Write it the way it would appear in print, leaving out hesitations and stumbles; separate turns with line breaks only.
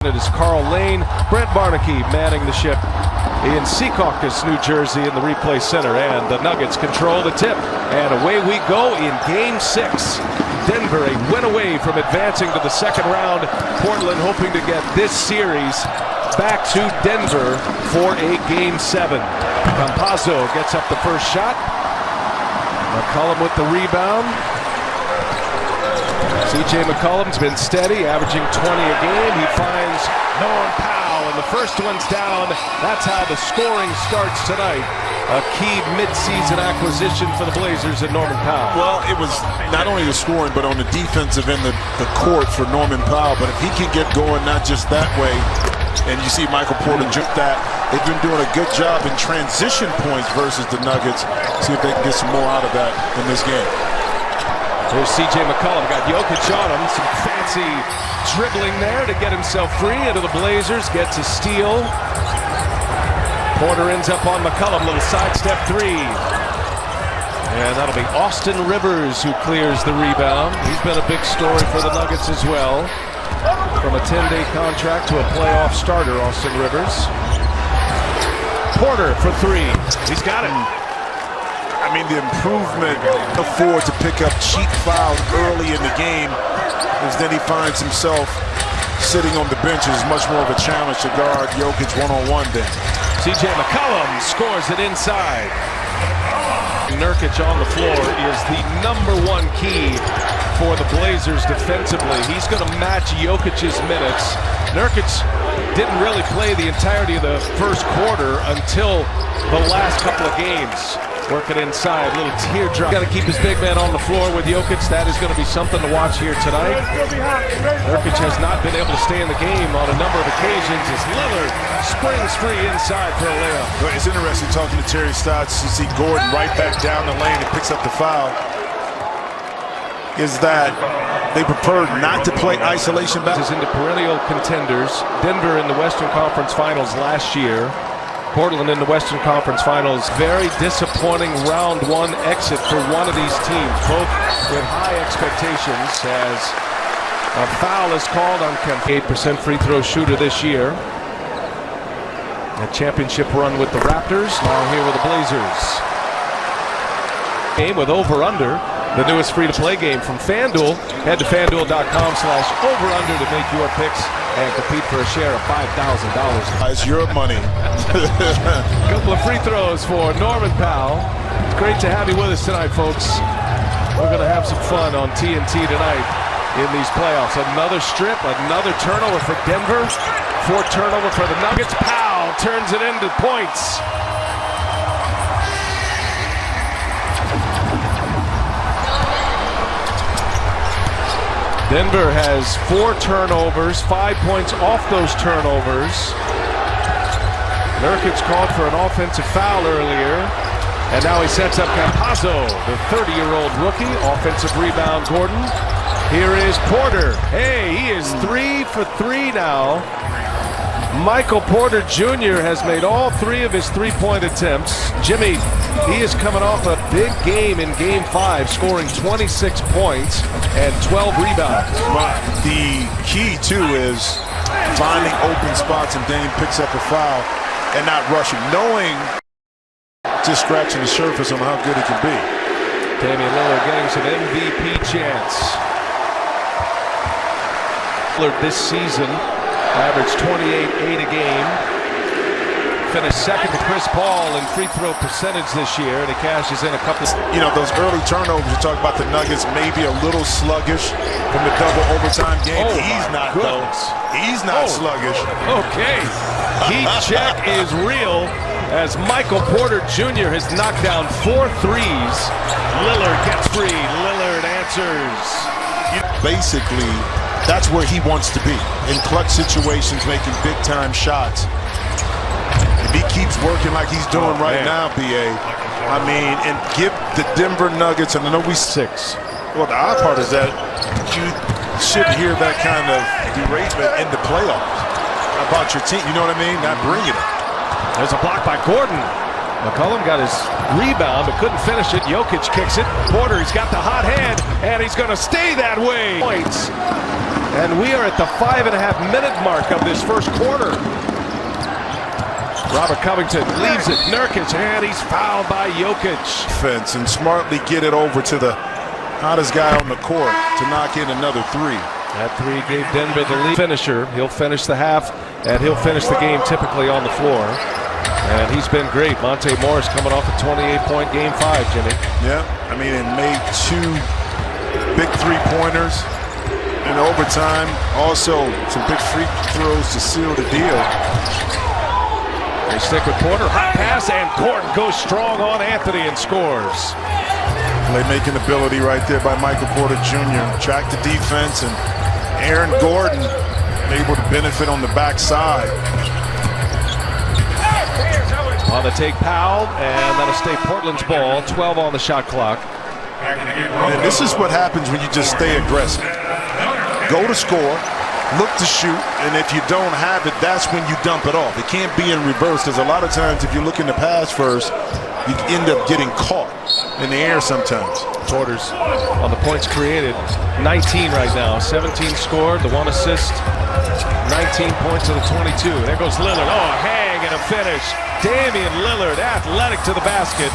It is Carl Lane, Brent Barnaky manning the ship in Secaucus, New Jersey in the replay center, and the Nuggets control the tip, and away we go in Game 6. Denver a win away from advancing to the second round. Portland hoping to get this series back to Denver for a Game 7. Campazzo gets up the first shot. McCollum with the rebound. C.J. McCollum's been steady, averaging 20 a game. He finds Norman Powell, and the first one's down. That's how the scoring starts tonight. A key mid-season acquisition for the Blazers and Norman Powell.
Well, it was not only the scoring, but on the defensive end of the court for Norman Powell. But if he can get going, not just that way, and you see Michael Porter jump that, they've been doing a good job in transition points versus the Nuggets. See if they can get some more out of that in this game.
There's C.J. McCollum, got Jokic on him. Some fancy dribbling there to get himself free into the Blazers. Gets a steal. Porter ends up on McCollum, little sidestep three. And that'll be Austin Rivers who clears the rebound. He's been a big story for the Nuggets as well. From a 10-day contract to a playoff starter, Austin Rivers. Porter for three. He's got it.
I mean, the improvement afford to pick up cheap fouls early in the game is then he finds himself sitting on the bench is much more of a challenge to guard Jokic one-on-one then.
C.J. McCollum scores it inside. Nurkic on the floor is the #1 key for the Blazers defensively. He's going to match Jokic's minutes. Nurkic didn't really play the entirety of the first quarter until the last couple of games. Working inside, little teardrop. Got to keep his big man on the floor with Jokic. That is going to be something to watch here tonight. Nurkic has not been able to stay in the game on a number of occasions as Lillard springs free inside for a layup.
Well, it's interesting talking to Terry Stotts. You see Gordon right back down the lane and picks up the foul. Is that they prefer not to play isolation back?
Is into perennial contenders. Denver in the Western Conference Finals last year. Portland in the Western Conference Finals. Very disappointing round one exit for one of these teams, both with high expectations as a foul is called on Kemp. 8% free throw shooter this year. A championship run with the Raptors, now here with the Blazers. Game with over-under, the newest free-to-play game from FanDuel. Head to FanDuel.com/over-under to make your picks and compete for a share of $5,000.
It's your money.
A couple of free throws for Norman Powell. It's great to have you with us tonight, folks. We're going to have some fun on TNT tonight in these playoffs. Another strip, another turnover for Denver. 4 turnover for the Nuggets. Powell turns it into points. Denver has 4 turnovers, 5 points off those turnovers. Nurkic called for an offensive foul earlier, and now he sets up Campazzo, the 30-year-old rookie. Offensive rebound, Gordon. Here is Porter. Hey, he is 3 for 3 now. Michael Porter Jr. has made all 3 of his three-point attempts. Jimmy, he is coming off a big game in Game 5, scoring 26 points and 12 rebounds.
The key, too, is finding open spots, and Dame picks up a foul and not rushing, knowing just scratching the surface on how good it can be.
Damian Lillard getting some MVP chance. Lillard this season averaged 28-8 a game. Finished second to Chris Paul in free throw percentage this year, and he cashes in a couple.
You know, those early turnovers, you talk about the Nuggets maybe a little sluggish from the double overtime game.
Oh,
he's not, though. He's not sluggish.
Okay. Heat check is real as Michael Porter Jr. has knocked down 4 threes. Lillard gets free. Lillard answers.
Basically, that's where he wants to be. In clutch situations, making big-time shots. If he keeps working like he's doing right now, B.A., I mean, and give the Denver Nuggets, and I know we 6. Well, the odd part is that you shouldn't hear that kind of derailment in the playoffs about your team. You know what I mean? Not bringing it.
There's a block by Gordon. McCollum got his rebound but couldn't finish it. Jokic kicks it. Porter, he's got the hot hand, and he's going to stay that way. Points. And we are at the 5.5-minute mark of this first quarter. Robert Covington leaves it. Nurkic, and he's fouled by Jokic.
Defense and smartly get it over to the hottest guy on the court to knock in another three.
That three gave Denver the lead. Finisher. He'll finish the half, and he'll finish the game typically on the floor. And he's been great. Monte Morris coming off a 28-point game 5, Jimmy.
Yeah, I mean, it made 2 big three-pointers in overtime. Also, some big free throws to seal the deal.
They stick with Porter. Hot pass, and Gordon goes strong on Anthony and scores.
Playmaking ability right there by Michael Porter Jr. Track the defense, and Aaron Gordon able to benefit on the backside.
On the take, Powell, and that'll stay Portland's ball. 12 on the shot clock.
And this is what happens when you just stay aggressive. Go to score, look to shoot, and if you don't have it, that's when you dump it off. It can't be in reverse, because a lot of times if you're looking to pass first, you end up getting caught in the air sometimes.
Porter's on the points created. 19 right now. 17 scored, the 1 assist. 19 points to the 22. There goes Lillard. Oh, hang and a finish. Damian Lillard, athletic to the basket.